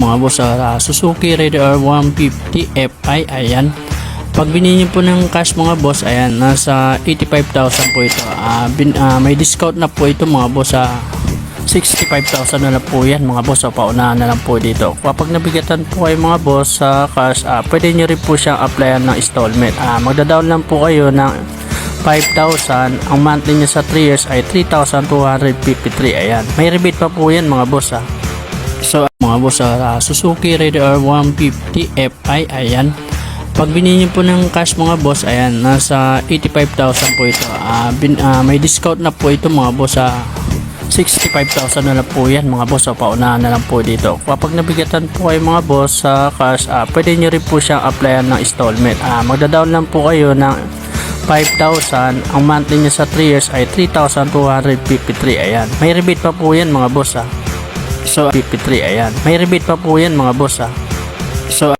mga boss, Suzuki Raider 150 Fi. Ayan, pag binili niyo po ng cash mga boss, ayan, nasa 85,000 po ito. May discount na po ito mga boss, 65,000 na lang po yan mga boss. Paunahan na lang po dito. Kapag nabigatan po kayo mga boss sa cash, pwede nyo rin po siyang applyan ng installment. Magda-down lang po kayo ng 5,000. Ang monthly niya sa 3 years ay 3,253. Ayan, may rebate pa po yan mga boss. So mga boss, Suzuki Raider 150 Fi. Ayan, pag binili niyo po ng cash mga boss, ayan, nasa 85,000 po ito. May discount na po ito mga boss, 65,000 na lang po yan mga boss. Paunahan na lang po dito. Kapag nabigatan po kayo mga boss sa cash, pwede nyo rin po siyang applyan ng installment. Magda-down lang po kayo ng 5,000. Ang monthly niya sa 3 years ay 3,253. Ayan, may rebate pa po yan mga boss. So 53. Ayan, may rebate pa po yan mga boss. So